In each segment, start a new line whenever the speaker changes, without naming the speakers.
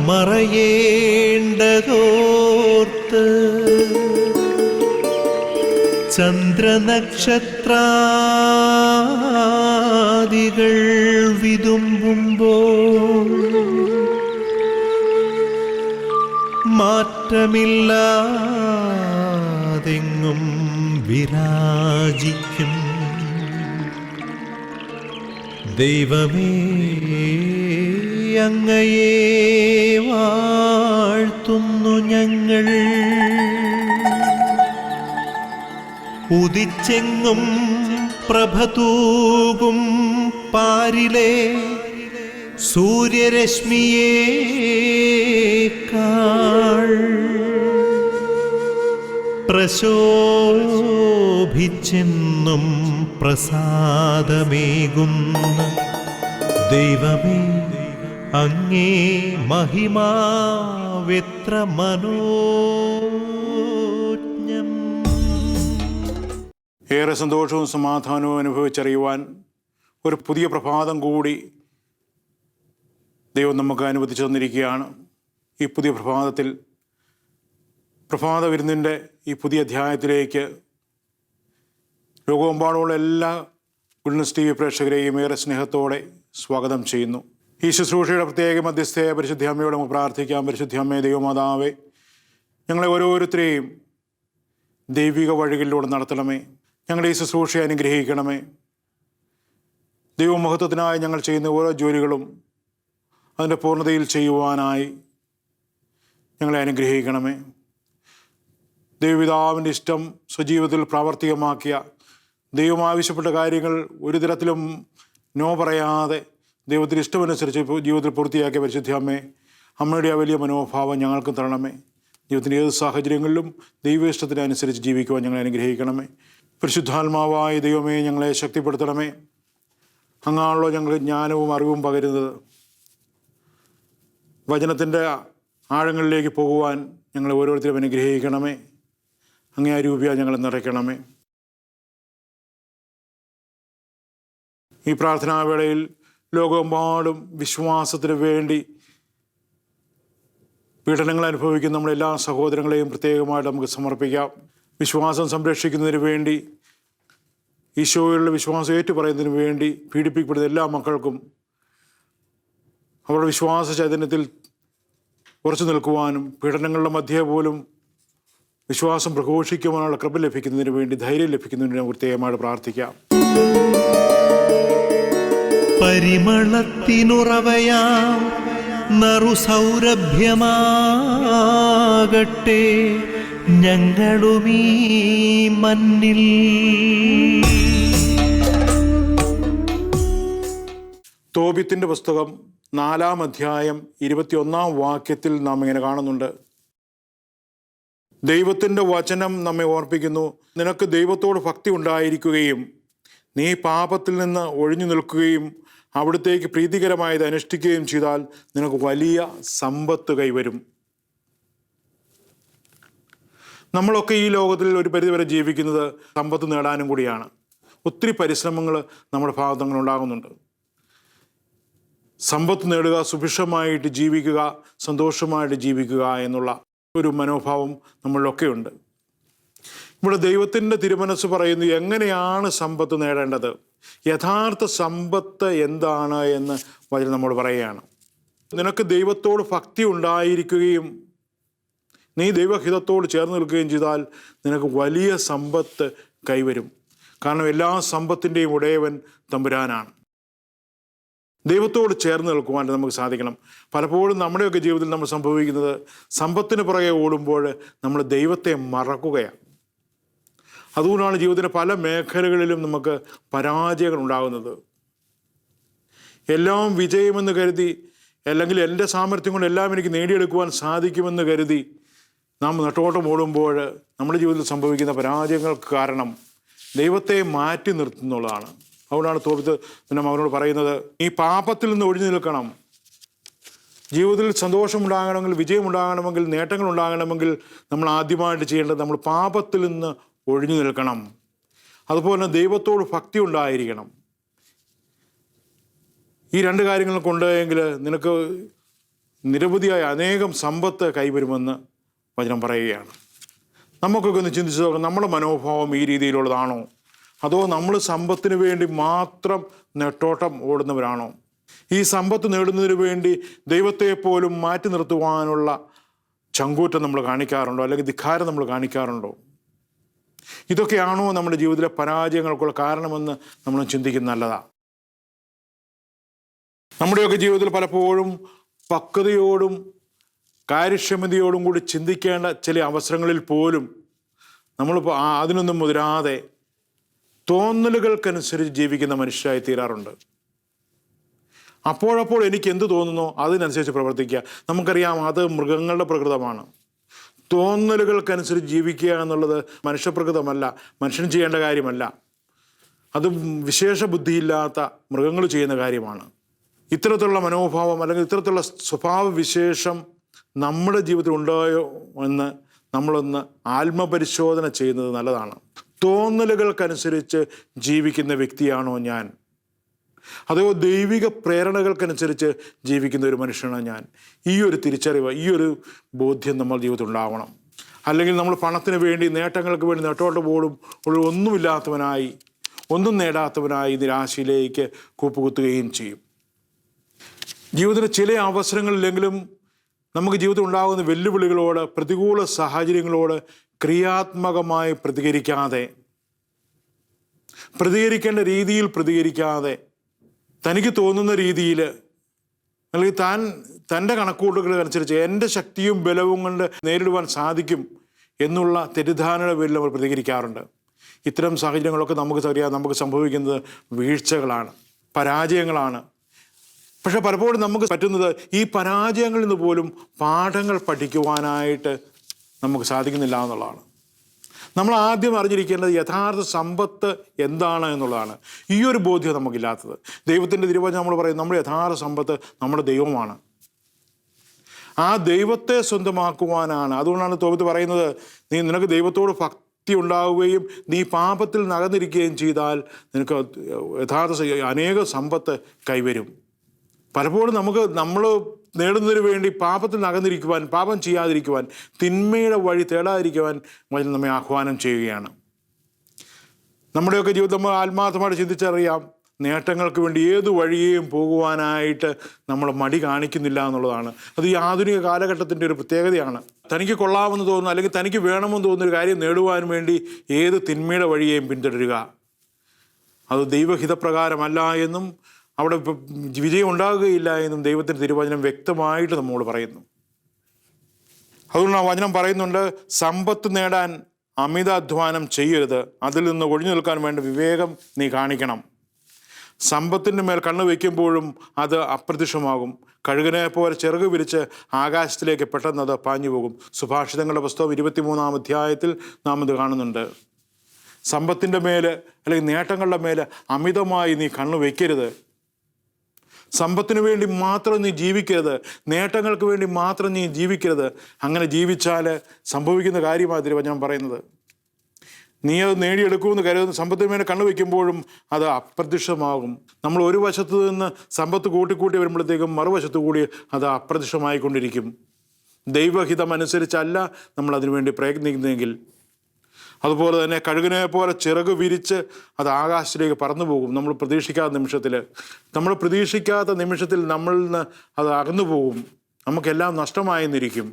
മറയേണ്ടതോർത്ത് ചന്ദ്രനക്ഷത്രാദികൾ വിതുമ്പുമ്പോൾ മാറ്റമില്ലാതെങ്ങും വിരാജിക്കും ദൈവമേ, അങ്ങയെ വാഴ്ത്തുന്നു ഞങ്ങൾ. ഉദിച്ചെങ്ങും പ്രഭതൂകും പാരിലെ സൂര്യരശ്മിയേക്കാൾ പ്രശോഭിച്ചെന്നും പ്രസാദമേകുന്ന ദൈവമേ, അങ്ങേ മഹിമാവെത്ര മനോജ്ഞം.
ഏറെ സന്തോഷവും സമാധാനവും അനുഭവിച്ചറിയുവാൻ ഒരു പുതിയ പ്രഭാതം കൂടി ദൈവം നമുക്ക് അനുവദിച്ചു തന്നിരിക്കുകയാണ്. ഈ പുതിയ പ്രഭാതത്തിൽ പ്രഭാത വിരുന്നിൻ്റെ ഈ പുതിയ അധ്യായത്തിലേക്ക് ലോകമെമ്പാടുമുള്ള എല്ലാ ഗുഡ്നസ് TV പ്രേക്ഷകരെയും ഏറെ സ്നേഹത്തോടെ സ്വാഗതം ചെയ്യുന്നു. ഈ ശുശ്രൂഷയുടെ പ്രത്യേക മധ്യസ്ഥയായ പരിശുദ്ധ അമ്മയോട് നമുക്ക് പ്രാർത്ഥിക്കാം. പരിശുദ്ധ അമ്മേ, ദൈവമാതാവേ, ഞങ്ങളെ ഓരോരുത്തരെയും ദൈവിക വഴികളിലൂടെ നടത്തണമേ. ഞങ്ങളുടെ ഈ ശുശ്രൂഷയെ അനുഗ്രഹിക്കണമേ. ദൈവമഹത്വത്തിനായി ഞങ്ങൾ ചെയ്യുന്ന ഓരോ ജോലികളും അതിൻ്റെ പൂർണ്ണതയിൽ ചെയ്യുവാനായി ഞങ്ങളെ അനുഗ്രഹിക്കണമേ. ദൈവപിതാവിൻ്റെ ഇഷ്ടം സ്വജീവിതത്തിൽ പ്രാവർത്തികമാക്കിയ, ദൈവം ആവശ്യപ്പെട്ട കാര്യങ്ങൾ ഒരു തരത്തിലും നോ പറയാതെ ദൈവത്തിന് ഇഷ്ടമനുസരിച്ച് ജീവിതത്തിൽ പൂർത്തിയാക്കിയ പരിശുദ്ധ അമ്മേ, അമ്മയുടെ ആ വലിയ മനോഭാവം ഞങ്ങൾക്ക് തരണമേ. ജീവിതത്തിൻ്റെ ഏത് സാഹചര്യങ്ങളിലും ദൈവ ഇഷ്ടത്തിനനുസരിച്ച് ജീവിക്കുവാൻ ഞങ്ങളെ അനുഗ്രഹിക്കണമേ. പരിശുദ്ധാത്മാവായ ദൈവമേ, ഞങ്ങളെ ശക്തിപ്പെടുത്തണമേ. അങ്ങാണല്ലോ ഞങ്ങൾ ജ്ഞാനവും അറിവും പകരുന്നത്. വചനത്തിൻ്റെ ആഴങ്ങളിലേക്ക് പോകുവാൻ ഞങ്ങളെ ഓരോരുത്തരും അനുഗ്രഹിക്കണമേ. അങ്ങേ ആ രൂപയാൽ ഞങ്ങളെ നിറയ്ക്കണമേ. ഈ പ്രാർത്ഥനാവേളയിൽ ലോകമെമ്പാടും വിശ്വാസത്തിന് വേണ്ടി പീഡനങ്ങൾ അനുഭവിക്കുന്ന നമ്മളെല്ലാ സഹോദരങ്ങളെയും പ്രത്യേകമായിട്ട് നമുക്ക് സമർപ്പിക്കാം. വിശ്വാസം സംരക്ഷിക്കുന്നതിന് വേണ്ടി, ഈശോയിലുള്ള വിശ്വാസം ഏറ്റുപറയുന്നതിന് വേണ്ടി പീഡിപ്പിക്കപ്പെടുന്ന എല്ലാ മക്കൾക്കും അവരുടെ വിശ്വാസ ചൈതന്യത്തിൽ ഉറച്ചു നിൽക്കുവാനും പീഡനങ്ങളുടെ മധ്യേ പോലും വിശ്വാസം പ്രഘോഷിക്കുവാനുള്ള കൃപ ലഭിക്കുന്നതിന് വേണ്ടി, ധൈര്യം ലഭിക്കുന്നതിന് പ്രത്യേകമായിട്ട് പ്രാർത്ഥിക്കാം.
പരിമളത്തിനുറവയാം നറുസൗരഭ്യമാകട്ടെ ഞങ്ങളുമീ മണ്ണിൽ.
തോബിത്തിൻ്റെ പുസ്തകം 4-ാം അധ്യായം 21-ാം വാക്യത്തിൽ നാം ഇങ്ങനെ കാണുന്നുണ്ട്. ദൈവത്തിൻ്റെ വചനം നമ്മെ ഓർപ്പിക്കുന്നു, നിനക്ക് ദൈവത്തോട് ഭക്തി ഉണ്ടായിരിക്കുകയും നീ പാപത്തിൽ നിന്ന് ഒഴിഞ്ഞു നിൽക്കുകയും അവിടുത്തേക്ക് പ്രീതികരമായത് അനുഷ്ഠിക്കുകയും ചെയ്താൽ നിനക്ക് വലിയ സമ്പത്ത് കൈവരും. നമ്മളൊക്കെ ഈ ലോകത്തിൽ ഒരു പരിധിവരെ ജീവിക്കുന്നത് സമ്പത്ത് നേടാനും കൂടിയാണ്. ഒത്തിരി പരിശ്രമങ്ങൾ നമ്മുടെ ഭാഗത്ത് ഉണ്ടാകുന്നുണ്ട്. സമ്പത്ത് നേടുക, സുഭിക്ഷമായിട്ട് ജീവിക്കുക, സന്തോഷമായിട്ട് ജീവിക്കുക എന്നുള്ള ഒരു മനോഭാവം നമ്മളിലൊക്കെ ഉണ്ട്. ഇവിടെ ദൈവത്തിൻ്റെ തിരുമനസ്സ് പറയുന്നു എങ്ങനെയാണ് സമ്പത്ത് നേടേണ്ടത്, യഥാർത്ഥ സമ്പത്ത് എന്താണ് എന്ന് വചനം നമ്മോട് പറയുകയാണ്. നിനക്ക് ദൈവത്തോട് ഭക്തി ഉണ്ടായിരിക്കുകയും നീ ദൈവഹിതത്തോട് ചേർന്ന് നിൽക്കുകയും ചെയ്താൽ നിനക്ക് വലിയ സമ്പത്ത് കൈവരും. കാരണം എല്ലാ സമ്പത്തിൻ്റെയും ഉടയവൻ തമ്പുരാനാണ്. ദൈവത്തോട് ചേർന്ന് നിൽക്കുവാൻ നമുക്ക് സാധിക്കണം. പലപ്പോഴും നമ്മുടെയൊക്കെ ജീവിതത്തിൽ നമ്മൾ സംഭവിക്കുന്നത് സമ്പത്തിന് പുറകെ ഓടുമ്പോൾ നമ്മൾ ദൈവത്തെ മറക്കുകയാണ്. അതുകൊണ്ടാണ് ജീവിതത്തിൻ്റെ പല മേഖലകളിലും നമുക്ക് പരാജയങ്ങൾ ഉണ്ടാകുന്നത്. എല്ലാം വിജയമെന്ന് കരുതി, അല്ലെങ്കിൽ എൻ്റെ സാമർഥ്യം കൊണ്ട് എല്ലാം എനിക്ക് നേടിയെടുക്കുവാൻ സാധിക്കുമെന്ന് കരുതി നാം നെട്ടോട്ടം ഓടുമ്പോൾ നമ്മുടെ ജീവിതത്തിൽ സംഭവിക്കുന്ന പരാജയങ്ങൾക്ക് കാരണം ദൈവത്തെ മാറ്റി നിർത്തുന്നുള്ളതാണ്. അതുകൊണ്ടാണ് തോബിത്ത് പിന്നെ അവനോട് പറയുന്നത്, ഈ പാപത്തിൽ നിന്ന് ഒഴിഞ്ഞു നിൽക്കണം. ജീവിതത്തിൽ സന്തോഷമുണ്ടാകണമെങ്കിൽ, വിജയമുണ്ടാകണമെങ്കിൽ, നേട്ടങ്ങൾ ഉണ്ടാകണമെങ്കിൽ നമ്മൾ ആദ്യമായിട്ട് ചെയ്യേണ്ടത് നമ്മൾ പാപത്തിൽ നിന്ന് ഒഴിഞ്ഞു നിൽക്കണം. അതുപോലെ ദൈവത്തോട് ഭക്തി ഉണ്ടായിരിക്കണം. ഈ രണ്ട് കാര്യങ്ങൾ കൊണ്ടെങ്കിൽ നിനക്ക് നിരവധിയായ അനേകം സമ്പത്ത് കൈവരുമെന്ന് വചനം പറയുകയാണ്. നമുക്കൊക്കെ ഒന്ന് ചിന്തിച്ച് നോക്കാം, നമ്മുടെ മനോഭാവം ഈ രീതിയിലുള്ളതാണോ? അതോ നമ്മൾ സമ്പത്തിന് വേണ്ടി മാത്രം നെട്ടോട്ടം ഓടുന്നവരാണോ? ഈ സമ്പത്ത് നേടുന്നതിന് വേണ്ടി ദൈവത്തെ പോലും മാറ്റി നിർത്തുവാനുള്ള ചങ്കൂറ്റം നമ്മൾ കാണിക്കാറുണ്ടോ? അല്ലെങ്കിൽ ധിക്കാരം നമ്മൾ കാണിക്കാറുണ്ടോ? ഇതൊക്കെയാണോ നമ്മുടെ ജീവിതത്തിലെ പരാജയങ്ങൾക്കുള്ള കാരണമെന്ന് നമ്മൾ ചിന്തിക്കുന്നത് നല്ലതാണ്. നമ്മുടെയൊക്കെ ജീവിതത്തിൽ പലപ്പോഴും പക്വതയോടും കാര്യക്ഷമതയോടും കൂടി ചിന്തിക്കേണ്ട ചില അവസരങ്ങളിൽ പോലും നമ്മളിപ്പോൾ അതിനൊന്നും മുതിരാതെ തോന്നലുകൾക്കനുസരിച്ച് ജീവിക്കുന്ന മനുഷ്യരായി തീരാറുണ്ട്. അപ്പോഴപ്പോൾ എനിക്ക് എന്ത് തോന്നുന്നോ അതിനനുസരിച്ച് പ്രവർത്തിക്കുക. നമുക്കറിയാം, അത് മൃഗങ്ങളുടെ പ്രകൃതമാണ്. തോന്നലുകൾക്കനുസരിച്ച് ജീവിക്കുക എന്നുള്ളത് മനുഷ്യപ്രകൃതമല്ല, മനുഷ്യൻ ചെയ്യേണ്ട കാര്യമല്ല. അത് വിശേഷ ബുദ്ധിയില്ലാത്ത മൃഗങ്ങൾ ചെയ്യുന്ന കാര്യമാണ്. ഇത്തരത്തിലുള്ള മനോഭാവം അല്ലെങ്കിൽ ഇത്തരത്തിലുള്ള സ്വഭാവ വിശേഷം നമ്മുടെ ജീവിതത്തിൽ ഉണ്ടായോ എന്ന് നമ്മളൊന്ന് ആത്മപരിശോധന ചെയ്യുന്നത് നല്ലതാണ്. തോന്നലുകൾക്കനുസരിച്ച് ജീവിക്കുന്ന വ്യക്തിയാണോ ഞാൻ? അതോ ദൈവിക പ്രേരണകൾക്കനുസരിച്ച് ജീവിക്കുന്ന ഒരു മനുഷ്യനാണ് ഞാൻ? ഈ ഒരു തിരിച്ചറിവ്, ഈ ഒരു ബോധ്യം നമ്മൾ ജീവിതത്തിൽ ഉണ്ടാവണം. അല്ലെങ്കിൽ നമ്മൾ പണത്തിന് വേണ്ടി, നേട്ടങ്ങൾക്ക് വേണ്ടി നെട്ടോട്ട് പോലും ഒന്നുമില്ലാത്തവനായി, ഒന്നും നേടാത്തവനായി നിരാശയിലേക്ക് കൂപ്പുകുത്തുകയും ചെയ്യും. ജീവിതത്തിലെ ചില അവസരങ്ങളിലെങ്കിലും നമുക്ക് ജീവിതത്തിൽ ഉണ്ടാകുന്ന വെല്ലുവിളികളോട്, പ്രതികൂല സാഹചര്യങ്ങളോട് ക്രിയാത്മകമായി പ്രതികരിക്കേണ്ട രീതിയിൽ പ്രതികരിക്കാതെ, തനിക്ക് തോന്നുന്ന രീതിയിൽ അല്ലെങ്കിൽ തൻ്റെ കണക്കുകൂട്ടലുകൾക്കനുസരിച്ച് എൻ്റെ ശക്തിയും ബലവും കൊണ്ട് നേരിടുവാൻ സാധിക്കും എന്നുള്ള തെറ്റിദ്ധാരണയുടെ പേരിൽ നമ്മൾ പ്രതികരിക്കാറുണ്ട്. ഇത്തരം സാഹചര്യങ്ങളൊക്കെ നമുക്ക് സംഭവിക്കുന്നത് വീഴ്ചകളാണ്, പരാജയങ്ങളാണ്. പക്ഷെ പലപ്പോഴും നമുക്ക് പറ്റുന്നത് ഈ പരാജയങ്ങളിൽ നിന്ന് പോലും പാഠങ്ങൾ പഠിക്കുവാനായിട്ട് നമുക്ക് സാധിക്കുന്നില്ല എന്നുള്ളതാണ്. നമ്മൾ ആദ്യം അറിഞ്ഞിരിക്കേണ്ടത് യഥാർത്ഥ സമ്പത്ത് എന്താണ് എന്നുള്ളതാണ്. ഈ ഒരു ബോധ്യം നമുക്കില്ലാത്തത്. ദൈവത്തിൻ്റെ തിരുവചനം നമ്മൾ പറയും, നമ്മുടെ യഥാർത്ഥ സമ്പത്ത് നമ്മുടെ ദൈവമാണ്. ആ ദൈവത്തെ സ്വന്തമാക്കുവാനാണ്. അതുകൊണ്ടാണ് തോബിത്ത് പറയുന്നത്, നിനക്ക് ദൈവത്തോട് ഭക്തി ഉണ്ടാവുകയും നീ പാപത്തിൽ നകന്നിരിക്കുകയും ചെയ്താൽ നിനക്ക് യഥാർത്ഥ അനേക സമ്പത്ത് കൈവരും. പലപ്പോഴും നമ്മൾ നേടുന്നതിന് വേണ്ടി പാപത്തിൽ നകന്നിരിക്കുവാൻ, പാപം ചെയ്യാതിരിക്കുവാൻ, തിന്മയുടെ വഴി തേടാതിരിക്കുവാൻ വചനം നമ്മെ ആഹ്വാനം ചെയ്യുകയാണ്. നമ്മുടെയൊക്കെ ജീവിതം നമ്മൾ ആത്മാർത്ഥമായിട്ട് ചിന്തിച്ചറിയാം, നേട്ടങ്ങൾക്ക് വേണ്ടി ഏത് വഴിയേയും പോകുവാനായിട്ട് നമ്മൾ മടി കാണിക്കുന്നില്ല എന്നുള്ളതാണ്. അത് ഈ ആധുനിക കാലഘട്ടത്തിൻ്റെ ഒരു പ്രത്യേകതയാണ്. തനിക്ക് കൊള്ളാമെന്ന് തോന്നുന്നു അല്ലെങ്കിൽ തനിക്ക് വേണമെന്ന് തോന്നുന്നൊരു കാര്യം നേടുവാൻ വേണ്ടി ഏത് തിന്മയുടെ വഴിയേയും പിന്തുടരുക. അത് ദൈവഹിതപ്രകാരമല്ല എന്നും അവിടെ വിജയം ഉണ്ടാകുകയില്ല എന്നും ദൈവത്തിൻ്റെ തിരുവചനം വ്യക്തമായിട്ട് നമ്മോട് പറയുന്നു. അതുകൊണ്ട് ആ വചനം പറയുന്നുണ്ട്, സമ്പത്ത് നേടാൻ അമിത അധ്വാനം ചെയ്യരുത്, അതിൽ നിന്ന് ഒഴിഞ്ഞു നിൽക്കാൻ വേണ്ട വിവേകം നീ കാണിക്കണം. സമ്പത്തിൻ്റെ മേൽ കണ്ണു വയ്ക്കുമ്പോഴും അത് അപ്രത്യക്ഷമാകും. കഴുകനെ പോലെ ചിറക് വിരിച്ച് ആകാശത്തിലേക്ക് പെട്ടെന്ന് അത് പാഞ്ഞു പോകും. സുഭാഷിതങ്ങളുടെ പുസ്തകം 23-ാം അധ്യായത്തിൽ നാം ഇത് കാണുന്നുണ്ട്. സമ്പത്തിൻ്റെ മേൽ അല്ലെങ്കിൽ നേട്ടങ്ങളുടെ മേൽ അമിതമായി നീ കണ്ണു വയ്ക്കരുത്. സമ്പത്തിന് വേണ്ടി മാത്രം നീ ജീവിക്കരുത്, നേട്ടങ്ങൾക്ക് വേണ്ടി മാത്രം നീ ജീവിക്കരുത്. അങ്ങനെ ജീവിച്ചാൽ സംഭവിക്കുന്ന കാര്യമാണ് തിരുവചനം പറയുന്നത്. നീ അത് നേടിയെടുക്കുമെന്ന് കരുതുന്ന സമ്പത്തിന് വേണ്ടി കണ്ണുവയ്ക്കുമ്പോഴും അത് അപ്രത്യക്ഷമാകും. നമ്മൾ ഒരു വശത്ത് നിന്ന് സമ്പത്ത് കൂട്ടിക്കൂട്ടി വരുമ്പോഴത്തേക്കും മറുവശത്തു കൂടി അത് അപ്രത്യക്ഷമായിക്കൊണ്ടിരിക്കും. ദൈവഹിതം അനുസരിച്ചല്ല നമ്മൾ അതിനുവേണ്ടി പ്രയത്നിക്കുന്നതെങ്കിൽ. അതുപോലെ തന്നെ കഴുകനെ പോലെ ചിറക് വിരിച്ച് അത് ആകാശത്തിലേക്ക് പറന്നു പോകും. നമ്മൾ പ്രതീക്ഷിക്കാത്ത നിമിഷത്തിൽ നമ്മളിൽ നിന്ന് അത് അകന്നു പോകും. നമുക്കെല്ലാം നഷ്ടമായെന്നിരിക്കും.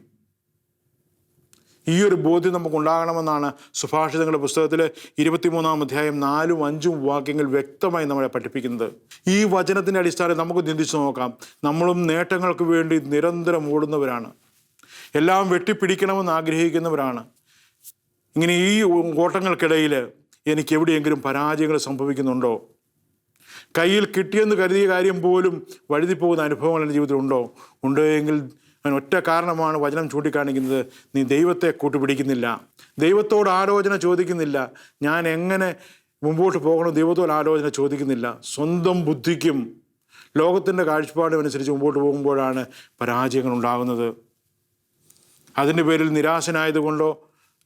ഈ ഒരു ബോധ്യം നമുക്കുണ്ടാകണമെന്നാണ് സുഭാഷിതങ്ങളുടെ പുസ്തകത്തിൽ 23-ാം അധ്യായം 4-5 വാക്യങ്ങൾ വ്യക്തമായി നമ്മളെ പഠിപ്പിക്കുന്നത്. ഈ വചനത്തിൻ്റെ അടിസ്ഥാനത്തിൽ നമുക്ക് ചിന്തിച്ചു നോക്കാം. നമ്മളും നേട്ടങ്ങൾക്ക് വേണ്ടി നിരന്തരം ഓടുന്നവരാണ്, എല്ലാം വെട്ടിപ്പിടിക്കണമെന്ന് ആഗ്രഹിക്കുന്നവരാണ്. ഇങ്ങനെ ഈ ഓട്ടങ്ങൾക്കിടയിൽ എനിക്ക് എവിടെയെങ്കിലും പരാജയങ്ങൾ സംഭവിക്കുന്നുണ്ടോ? കയ്യിൽ കിട്ടിയെന്ന് കരുതിയ കാര്യം പോലും വഴുതിപ്പോകുന്ന അനുഭവങ്ങൾ എൻ്റെ ജീവിതത്തിൽ ഉണ്ടോ എങ്കിൽ അതിന് ഒറ്റ കാരണമാണ് വചനം ചൂണ്ടിക്കാണിക്കുന്നത്. നീ ദൈവത്തെ കൂട്ടുപിടിക്കുന്നില്ല, ദൈവത്തോട് ആലോചന ചോദിക്കുന്നില്ല. ഞാൻ എങ്ങനെ മുമ്പോട്ട് പോകണം ദൈവത്തോട് ആലോചന ചോദിക്കുന്നില്ല. സ്വന്തം ബുദ്ധിക്കും ലോകത്തിൻ്റെ കാഴ്ചപ്പാടും അനുസരിച്ച് മുമ്പോട്ട് പോകുമ്പോഴാണ് പരാജയങ്ങൾ ഉണ്ടാകുന്നത്. അതിൻ്റെ പേരിൽ നിരാശനായതുകൊണ്ടോ,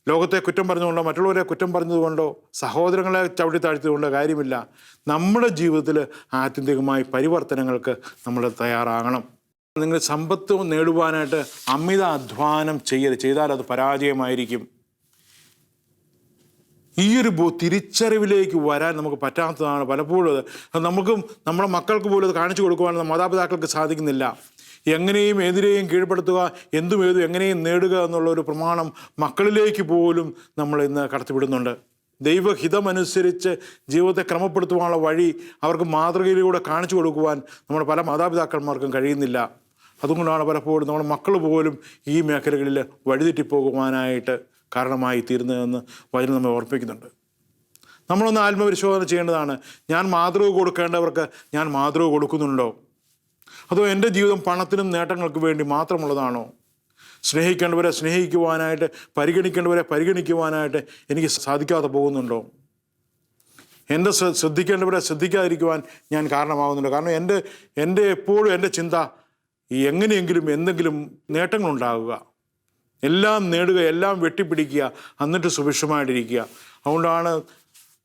ലോകത്തെ കുറ്റം പറഞ്ഞുകൊണ്ടോ, മറ്റുള്ളവരെ കുറ്റം പറഞ്ഞതുകൊണ്ടോ, സഹോദരങ്ങളെ ചവിട്ടി താഴ്ത്തിക്കൊണ്ടോ കാര്യമില്ല. നമ്മുടെ ജീവിതത്തിൽ ആത്യന്തികമായി പരിവർത്തനങ്ങൾക്ക് നമ്മൾ തയ്യാറാകണം. നിങ്ങൾ സമ്പത്ത് നേടുവാനായിട്ട് അമിത അധ്വാനം ചെയ്താൽ അത് പരാജയമായിരിക്കും. ഈ ഒരു തിരിച്ചറിവിലേക്ക് വരാൻ നമുക്ക് പറ്റാത്തതാണ് പലപ്പോഴും. അത് നമുക്കും നമ്മുടെ മക്കൾക്ക് പോലും അത് കാണിച്ചു കൊടുക്കുവാൻ മാതാപിതാക്കൾക്ക് സാധിക്കുന്നില്ല. എങ്ങനെയും എതിരെയും കീഴ്പ്പെടുത്തുക, എന്തും ഏതും എങ്ങനെയും നേടുക എന്നുള്ളൊരു പ്രമാണം മക്കളിലേക്ക് പോലും നമ്മൾ ഇന്ന് കടത്തിവിടുന്നുണ്ട്. ദൈവഹിതമനുസരിച്ച് ജീവിതത്തെ ക്രമപ്പെടുത്തുവാനുള്ള വഴി അവർക്ക് മാതൃകയിലൂടെ കാണിച്ചു കൊടുക്കുവാൻ നമ്മുടെ പല മാതാപിതാക്കന്മാർക്കും കഴിയുന്നില്ല. അതുകൊണ്ടാണ് പലപ്പോഴും നമ്മുടെ മക്കൾ പോലും ഈ മേഖലകളിൽ വഴിതെറ്റിപ്പോകുവാനായിട്ട് കാരണമായി തീരുന്നതെന്ന് വചനം നമ്മെ ഓർപ്പിക്കുന്നുണ്ട്. നമ്മളൊന്ന് ആത്മപരിശോധന ചെയ്യേണ്ടതാണ്. ഞാൻ മാതൃക കൊടുക്കേണ്ടവർക്ക് ഞാൻ മാതൃക കൊടുക്കുന്നുണ്ടോ? അതോ എൻ്റെ ജീവിതം പണത്തിനും നേട്ടങ്ങൾക്ക് വേണ്ടി മാത്രമുള്ളതാണോ? സ്നേഹിക്കേണ്ടവരെ സ്നേഹിക്കുവാനായിട്ട്, പരിഗണിക്കേണ്ടവരെ പരിഗണിക്കുവാനായിട്ട് എനിക്ക് സാധിക്കാതെ പോകുന്നുണ്ടോ? എൻ്റെ ശ്രദ്ധിക്കേണ്ടവരെ ശ്രദ്ധിക്കാതിരിക്കുവാൻ ഞാൻ കാരണമാകുന്നുണ്ടോ? കാരണം എൻ്റെ എപ്പോഴും എൻ്റെ ചിന്ത എങ്ങനെയെങ്കിലും എന്തെങ്കിലും നേട്ടങ്ങളുണ്ടാകുക, എല്ലാം നേടുക, എല്ലാം വെട്ടിപ്പിടിക്കുക, എന്നിട്ട് സുഭിക്ഷമായിട്ടിരിക്കുക. അതുകൊണ്ടാണ്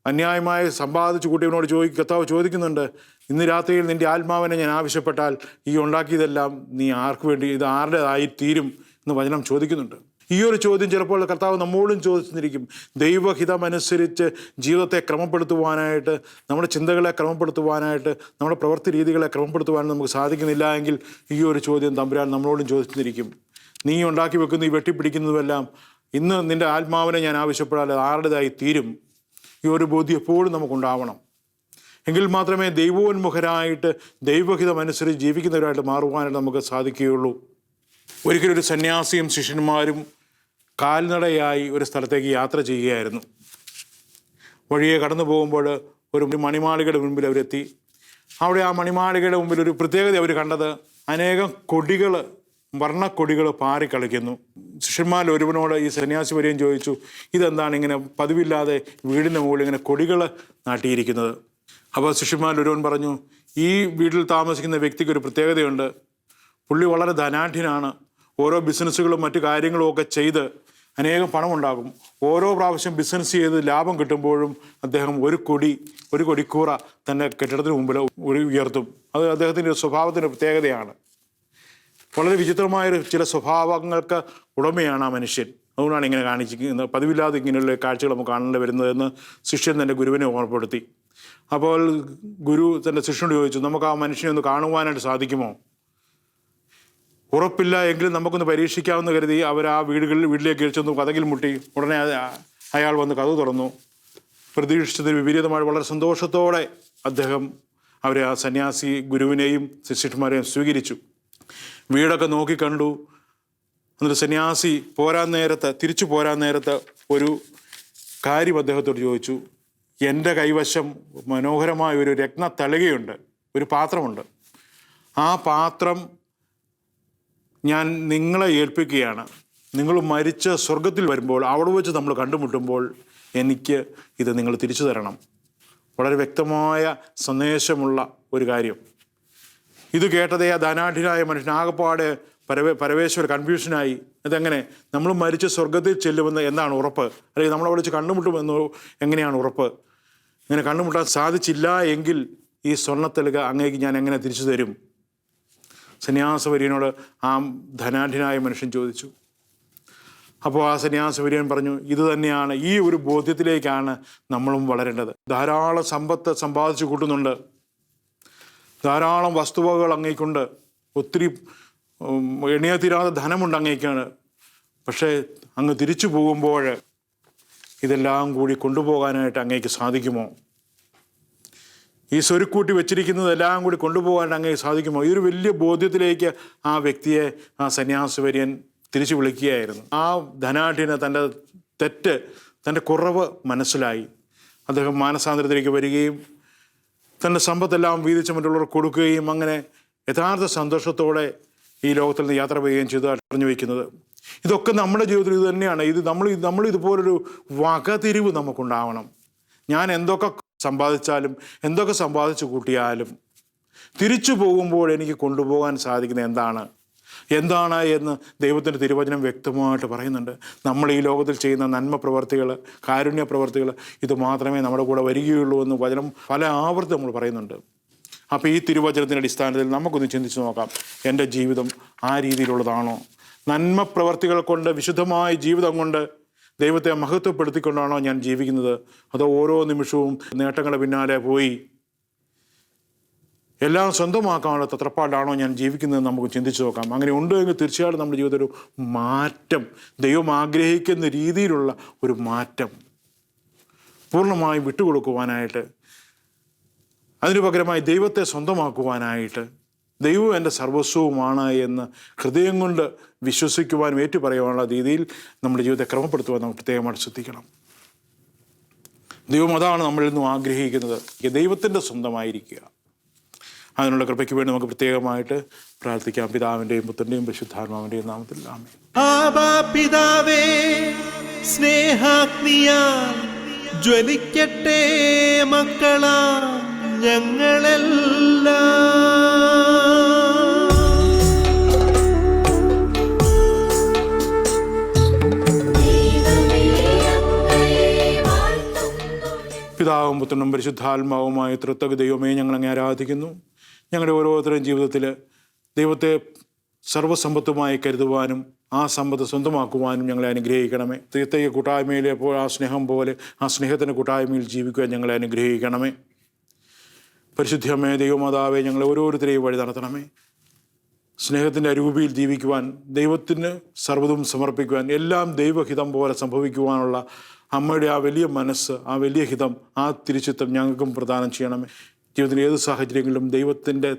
അന്യായമായി സമ്പാദിച്ചു കൂട്ടിയവനോട് കർത്താവ് ചോദിക്കുന്നുണ്ട്, ഇന്ന് രാത്രിയിൽ നിൻ്റെ ആത്മാവിനെ ഞാൻ ആവശ്യപ്പെട്ടാൽ ഈ ഉണ്ടാക്കിയതെല്ലാം നീ ആർക്ക് വേണ്ടി, ഇത് ആരുടേതായി തീരും എന്ന് വചനം ചോദിക്കുന്നുണ്ട്. ഈ ഒരു ചോദ്യം ചിലപ്പോൾ കർത്താവ് നമ്മോടും ചോദിച്ചിരിക്കും. ദൈവഹിതമനുസരിച്ച് ജീവിതത്തെ ക്രമപ്പെടുത്തുവാനായിട്ട്, നമ്മുടെ ചിന്തകളെ ക്രമപ്പെടുത്തുവാനായിട്ട്, നമ്മുടെ പ്രവൃത്തി രീതികളെ ക്രമപ്പെടുത്തുവാനായിട്ട് നമുക്ക് സാധിക്കുന്നില്ല എങ്കിൽ ഈ ഒരു ചോദ്യം തമ്പുരാൻ നമ്മളോടും ചോദിച്ചിരിക്കും. നീ ഉണ്ടാക്കി വെക്കുന്ന ഈ വെട്ടിപ്പിടിക്കുന്നതുമെല്ലാം ഇന്ന് നിൻ്റെ ആത്മാവിനെ ഞാൻ ആവശ്യപ്പെടാൻ അത് ആരുടേതായി തീരും. ഈ ഒരു ബോധ്യം എപ്പോഴും നമുക്കുണ്ടാവണം. എങ്കിൽ മാത്രമേ ദൈവോന്മുഖരായിട്ട് ദൈവഹിതമനുസരിച്ച് ജീവിക്കുന്നവരായിട്ട് മാറുവാനായിട്ട് നമുക്ക് സാധിക്കുകയുള്ളൂ. ഒരിക്കലൊരു സന്യാസിയും ശിഷ്യന്മാരും കാൽനടയായി ഒരു സ്ഥലത്തേക്ക് യാത്ര ചെയ്യുകയായിരുന്നു. വഴിയെ കടന്നു പോകുമ്പോൾ ഒരു മണിമാളികയുടെ മുൻപിൽ അവരെത്തി. അവിടെ ആ മണിമാളികയുടെ മുമ്പിൽ ഒരു പ്രത്യേകത അവർ കണ്ടത്, അനേകം കൊടികൾ, വർണ്ണക്കൊടികൾ പാറിക്കളിക്കുന്നു. ശിഷ്യന്മാരിൽ ഒരുവനോട് ഈ സന്യാസി വരെയും ചോദിച്ചു, ഇതെന്താണ് ഇങ്ങനെ പതിവില്ലാതെ വീടിൻ്റെ മുകളിൽ ഇങ്ങനെ കൊടികൾ നാട്ടിയിരിക്കുന്നത്? അപ്പോൾ ശിഷ്യന്മാരിൽ ഒരുവൻ പറഞ്ഞു, ഈ വീട്ടിൽ താമസിക്കുന്ന വ്യക്തിക്ക് ഒരു പ്രത്യേകതയുണ്ട്. പുള്ളി വളരെ ധനാഢ്യനാണ്. ഓരോ ബിസിനസ്സുകളും മറ്റു കാര്യങ്ങളും ഒക്കെ ചെയ്ത് അനേകം പണമുണ്ടാകും. ഓരോ പ്രാവശ്യം ബിസിനസ് ചെയ്ത് ലാഭം കിട്ടുമ്പോഴും അദ്ദേഹം ഒരു കൊടിക്കൂറ തൻ്റെ കെട്ടിടത്തിന് മുമ്പിൽ ഉയർത്തും. അത് അദ്ദേഹത്തിൻ്റെ സ്വഭാവത്തിൻ്റെ പ്രത്യേകതയാണ്. വളരെ വിചിത്രമായൊരു ചില സ്വഭാവങ്ങൾക്ക് ഉടമയാണ് ആ മനുഷ്യൻ. അതുകൊണ്ടാണ് ഇങ്ങനെ കാണിച്ചിരിക്കുന്നത്. പതിവില്ലാതെ ഇങ്ങനെയുള്ള കാഴ്ചകൾ നമുക്ക് കാണേണ്ടി വരുന്നതെന്ന് ശിഷ്യൻ തൻ്റെ ഗുരുവിനെ ഓർമ്മപ്പെടുത്തി. അപ്പോൾ ഗുരു തൻ്റെ ശിഷ്യനോട് ചോദിച്ചു, നമുക്ക് ആ മനുഷ്യനെ ഒന്ന് കാണുവാനായിട്ട് സാധിക്കുമോ? ഉറപ്പില്ല എങ്കിലും നമുക്കൊന്ന് പരീക്ഷിക്കാമെന്ന് കരുതി അവർ ആ വീട്ടിലേക്ക് ചെന്നു കതകിൽ മുട്ടി. ഉടനെ അയാൾ വന്ന് കതക് തുറന്നു. പ്രതീക്ഷിച്ചതിന് വിപരീതമായി വളരെ സന്തോഷത്തോടെ അദ്ദേഹം അവരെ, ആ സന്യാസി ഗുരുവിനെയും ശിഷ്യന്മാരെയും സ്വീകരിച്ചു. വീടൊക്കെ നോക്കി കണ്ടു. എന്നിട്ട് സന്യാസി തിരിച്ചു പോരാൻ നേരത്ത് ഒരു കാര്യം അദ്ദേഹത്തോട് ചോദിച്ചു. എൻ്റെ കൈവശം മനോഹരമായ ഒരു രത്നത്തളികയുണ്ട്, ഒരു പാത്രമുണ്ട്. ആ പാത്രം ഞാൻ നിങ്ങളെ ഏൽപ്പിക്കുകയാണ്. നിങ്ങൾ മരിച്ച് സ്വർഗത്തിൽ വരുമ്പോൾ, അവിടെ വെച്ച് നമ്മൾ കണ്ടുമുട്ടുമ്പോൾ എനിക്ക് ഇത് നിങ്ങൾ തിരിച്ചു തരണം. വളരെ വ്യക്തമായ സന്ദേശമുള്ള ഒരു കാര്യം. ഇത് കേട്ടതേ ആ ധനാഢ്യനായ മനുഷ്യൻ ആകെപ്പാടെ പരവേശ്വര കൺഫ്യൂഷനായി. ഇതെങ്ങനെ നമ്മൾ മരിച്ച് സ്വർഗത്തിൽ ചെല്ലുമെന്ന് എന്താണ് ഉറപ്പ്? അല്ലെങ്കിൽ നമ്മളെ വിളിച്ച് കണ്ടുമുട്ടുമെന്ന് എങ്ങനെയാണ് ഉറപ്പ്? ഇങ്ങനെ കണ്ടുമുട്ടാൻ സാധിച്ചില്ല എങ്കിൽ ഈ സ്വർണ്ണത്തളിക അങ്ങേക്ക് ഞാൻ എങ്ങനെ തിരിച്ചു തരും? സന്യാസവര്യനോട് ആ ധനാഢ്യനായ മനുഷ്യൻ ചോദിച്ചു. അപ്പോൾ ആ സന്യാസവര്യൻ പറഞ്ഞു, ഇത് തന്നെയാണ്, ഈ ഒരു ബോധ്യത്തിലേക്കാണ് നമ്മളും വളരേണ്ടത്. ധാരാളം സമ്പത്ത് സമ്പാദിച്ചു കൂട്ടുന്നുണ്ട്, ധാരാളം വസ്തുവകകൾ അങ്ങേക്കുണ്ട്, ഒത്തിരി എണ്ണിയ തീരാതെ ധനമുണ്ട് അങ്ങേക്കാണ്. പക്ഷേ അങ്ങ് തിരിച്ചു പോകുമ്പോൾ ഇതെല്ലാം കൂടി കൊണ്ടുപോകാനായിട്ട് അങ്ങേക്ക് സാധിക്കുമോ? ഈ സ്വരുക്കൂട്ടി വെച്ചിരിക്കുന്നതെല്ലാം കൂടി കൊണ്ടുപോകാൻ അങ്ങേക്ക് സാധിക്കുമോ? ഈ ഒരു വലിയ ബോധ്യത്തിലേക്ക് ആ വ്യക്തിയെ ആ സന്യാസവര്യൻ തിരിച്ചു വിളിക്കുകയായിരുന്നു. ആ ധനാഢ്യന് തൻ്റെ തെറ്റ്, തൻ്റെ കുറവ് മനസ്സിലായി. അദ്ദേഹം മാനസാന്തരത്തിലേക്ക് വരികയും തൻ്റെ സമ്പത്തെല്ലാം വീതിച്ച് മറ്റുള്ളവർക്ക് കൊടുക്കുകയും അങ്ങനെ യഥാർത്ഥ സന്തോഷത്തോടെ ഈ ലോകത്തിൽ നിന്ന് യാത്ര ചെയ്യുകയും ചെയ്ത് അറിഞ്ഞു വയ്ക്കുന്നത്. ഇതൊക്കെ നമ്മുടെ ജീവിതത്തിൽ ഇത് തന്നെയാണ്. നമ്മൾ ഇതുപോലൊരു വകതിരിവ് നമുക്കുണ്ടാവണം. ഞാൻ എന്തൊക്കെ സമ്പാദിച്ചാലും എന്തൊക്കെ സമ്പാദിച്ചു കൂട്ടിയാലും തിരിച്ചു പോകുമ്പോൾ എനിക്ക് കൊണ്ടുപോകാൻ സാധിക്കുന്നത് എന്താണ് എന്ന് ദൈവത്തിൻ്റെ തിരുവചനം വ്യക്തമായിട്ട് പറയുന്നുണ്ട്. നമ്മൾ ഈ ലോകത്തിൽ ചെയ്യുന്ന നന്മ പ്രവർത്തികൾ, കാരുണ്യ പ്രവർത്തികൾ, ഇത് മാത്രമേ നമ്മുടെ കൂടെ വരികയുള്ളൂ എന്ന് വചനം പല ആവർത്തി നമ്മൾ പറയുന്നുണ്ട്. അപ്പോൾ ഈ തിരുവചനത്തിൻ്റെ അടിസ്ഥാനത്തിൽ നമുക്കൊന്ന് ചിന്തിച്ച് നോക്കാം, എൻ്റെ ജീവിതം ആ രീതിയിലുള്ളതാണോ? നന്മ പ്രവർത്തികൾ കൊണ്ട്, വിശുദ്ധമായ ജീവിതം കൊണ്ട് ദൈവത്തെ മഹത്വപ്പെടുത്തിക്കൊണ്ടാണോ ഞാൻ ജീവിക്കുന്നത്? അതോ ഓരോ നിമിഷവും നേട്ടങ്ങളുടെ പിന്നാലെ പോയി എല്ലാം സ്വന്തമാക്കാനുള്ള തത്രപ്പാടാണോ ഞാൻ ജീവിക്കുന്നത്? നമുക്ക് ചിന്തിച്ച് നോക്കാം. അങ്ങനെ ഉണ്ടെങ്കിൽ തീർച്ചയായിട്ടും നമ്മുടെ ജീവിതത്തിൽ ഒരു മാറ്റം, ദൈവം ആഗ്രഹിക്കുന്ന രീതിയിലുള്ള ഒരു മാറ്റം പൂർണ്ണമായി വിട്ടുകൊടുക്കുവാനായിട്ട്, അതിനു പകരമായി ദൈവത്തെ സ്വന്തമാക്കുവാനായിട്ട്, ദൈവം എൻ്റെ സർവസ്വവുമാണ് എന്ന് ഹൃദയം കൊണ്ട് വിശ്വസിക്കുവാനും ഏറ്റുപറയുവാനുള്ള രീതിയിൽ നമ്മുടെ ജീവിതത്തെ ക്രമപ്പെടുത്തുവാൻ നമുക്ക് പ്രത്യേകമായിട്ട് ശ്രദ്ധിക്കണം. ദൈവം അതാണ് നമ്മളിൽ നിന്നും ആഗ്രഹിക്കുന്നത്, ദൈവത്തിൻ്റെ സ്വന്തമായിരിക്കുക. അതിനുള്ള കൃപയ്ക്ക് വേണ്ടി നമുക്ക് പ്രത്യേകമായിട്ട് പ്രാർത്ഥിക്കാം. പിതാവിൻ്റെയും പുത്രൻ്റെയും പരിശുദ്ധാത്മാവിൻ്റെയും നാമത്തിൽ ആമേൻ.
ആബാ പിതാവേ, സ്നേഹാഗ്നിയാൽ ജ്വലിക്കട്ടെ മക്കളാ ഞങ്ങളെല്ലാം.
പിതാവും പുത്രനും പരിശുദ്ധാത്മാവുമായ ത്രിത്വക ദൈവമേ, ഞങ്ങളങ്ങെ ആരാധിക്കുന്നു. ഞങ്ങളുടെ ഓരോരുത്തരുടെയും ജീവിതത്തിൽ ദൈവത്തെ സർവ്വസമ്പത്തുമായി കരുതുവാനും ആ സമ്പത്ത് സ്വന്തമാക്കുവാനും ഞങ്ങളെ അനുഗ്രഹിക്കണമേ. ത്രിത്വക കൂട്ടായ്മയിലെ പോലെ ആ സ്നേഹം പോലെ ആ സ്നേഹത്തിൻ്റെ കൂട്ടായ്മയിൽ ജീവിക്കുവാൻ ഞങ്ങളെ അനുഗ്രഹിക്കണമേ. പരിശുദ്ധമേ ദൈവമാതാവേ, ഞങ്ങളെ ഓരോരുത്തരെയും വഴി നടത്തണമേ. സ്നേഹത്തിൻ്റെ അരൂപിയിൽ ജീവിക്കുവാൻ, ദൈവത്തിന് സർവ്വതും സമർപ്പിക്കുവാൻ, എല്ലാം ദൈവഹിതം പോലെ സംഭവിക്കുവാനുള്ള അമ്മയുടെ ആ വലിയ മനസ്സ്, ആ വലിയ ഹിതം, ആ തിരിച്ചിത്തം ഞങ്ങൾക്കും പ്രദാനം ചെയ്യണമേ. ജീവിതത്തിൻ്റെ ഏത് സാഹചര്യങ്ങളിലും ദൈവത്തിൻ്റെ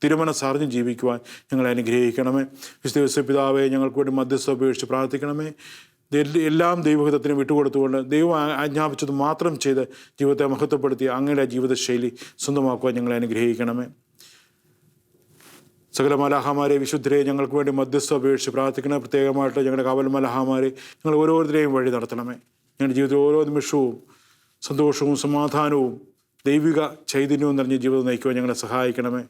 തിരുമനസ്സറിഞ്ഞ് ജീവിക്കുവാൻ ഞങ്ങളെ അനുഗ്രഹിക്കണമേ. വിശുദ്ധ പിതാവേ, ഞങ്ങൾക്ക് വേണ്ടി മധ്യസ്ഥ ഉപേക്ഷിച്ച് പ്രാർത്ഥിക്കണമേ. എല്ലാം ദൈവഹിതത്തിന് വിട്ടുകൊടുത്തുകൊണ്ട് ദൈവം ആജ്ഞാപിച്ചത് മാത്രം ചെയ്ത് ജീവിതത്തെ മഹത്വപ്പെടുത്തി അങ്ങയുടെ ജീവിതശൈലി സ്വന്തമാക്കുവാൻ ഞങ്ങളെ അനുഗ്രഹിക്കണമേ. സകല മലാഹമാരെ, വിശുദ്ധരെ ഞങ്ങൾക്ക് വേണ്ടി മധ്യസ്ഥ ഉപേക്ഷിച്ച് പ്രാർത്ഥിക്കണേ. പ്രത്യേകമായിട്ട് ഞങ്ങളുടെ കാവൽ മലാഹമാരെ ഞങ്ങൾ ഓരോരുത്തരെയും വഴി നടത്തണമേ. ഞങ്ങളുടെ ജീവിതത്തിൽ ഓരോ നിമിഷവും സന്തോഷവും സമാധാനവും ദൈവിക ചൈതന്യവും നിറഞ്ഞ ജീവിതം നയിക്കുവാൻ ഞങ്ങളെ സഹായിക്കണമേ.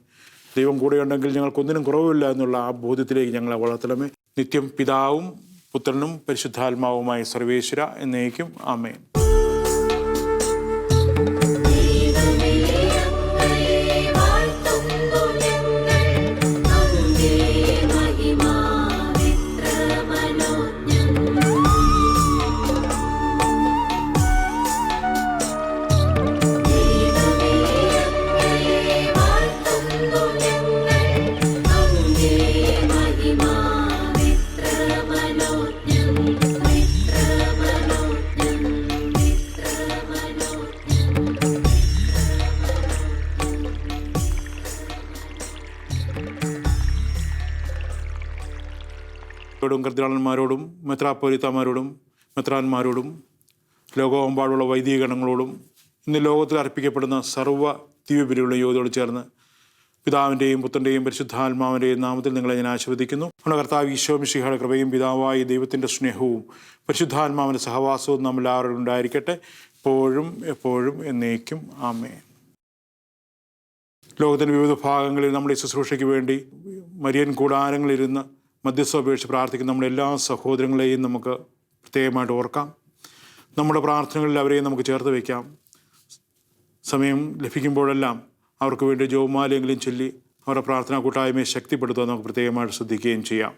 ദൈവം കൂടെയുണ്ടെങ്കിൽ ഞങ്ങൾക്കൊന്നിനും കുറവില്ല എന്നുള്ള ആ ബോധ്യത്തിലേക്ക് ഞങ്ങളെ വളർത്തണമേ. നിത്യം പിതാവും പുത്രനും പരിശുദ്ധാത്മാവുമായ സർവേശ്വര എന്നേക്കും ആമേൻ. കർദ്ദിനാളന്മാരോടും മെത്രാപ്പൊലീത്തമാരോടും മെത്രാന്മാരോടും ലോകമെമ്പാടുള്ള വൈദികഗണങ്ങളോടും ഇന്ന് ലോകത്തിൽ അർപ്പിക്കപ്പെടുന്ന സർവ്വ ദിവ്യബലിയുള്ള യോധയോട് ചേർന്ന് പിതാവിൻ്റെയും പുത്രൻ്റെയും പരിശുദ്ധാത്മാവിൻ്റെയും നാമത്തിൽ നിങ്ങളെ ഞാൻ ആശീർവദിക്കുന്നു. നമ്മുടെ കർത്താവ് ഈശോ മിശിഹായുടെ കൃപയും പിതാവായ ദൈവത്തിൻ്റെ സ്നേഹവും പരിശുദ്ധാത്മാവിൻ്റെ സഹവാസവും നമ്മളെല്ലാവരും ഉണ്ടായിരിക്കട്ടെ, എപ്പോഴും എപ്പോഴും എന്നേക്കും ആമേൻ. ലോകത്തിൻ്റെ വിവിധ ഭാഗങ്ങളിൽ നമ്മുടെ ശുശ്രൂഷയ്ക്ക് വേണ്ടി മരിയൻ കൂടാരങ്ങളിലിരുന്ന് മധ്യസ്ഥ ഉപേക്ഷിച്ച് പ്രാർത്ഥിക്കുന്ന നമ്മുടെ എല്ലാ സഹോദരങ്ങളെയും നമുക്ക് പ്രത്യേകമായിട്ട് ഓർക്കാം. നമ്മുടെ പ്രാർത്ഥനകളിൽ അവരെയും നമുക്ക് ചേർത്ത് വയ്ക്കാം. സമയം ലഭിക്കുമ്പോഴെല്ലാം അവർക്ക് വേണ്ടി ജപമാലയെങ്കിലും ചൊല്ലി അവരുടെ പ്രാർത്ഥനാ കൂട്ടായ്മയെ ശക്തിപ്പെടുത്താൻ നമുക്ക് പ്രത്യേകമായിട്ട് ശ്രദ്ധിക്കുകയും ചെയ്യാം.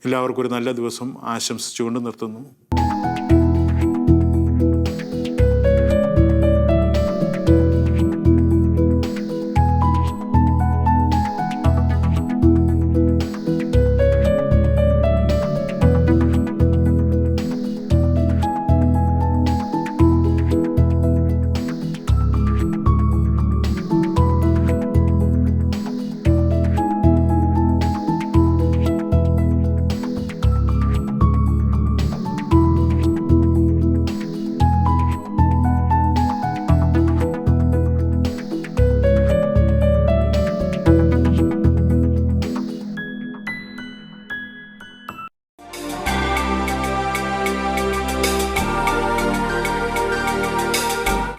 എല്ലാവർക്കും ഒരു നല്ല ദിവസം ആശംസിച്ചുകൊണ്ട് നിർത്തുന്നു.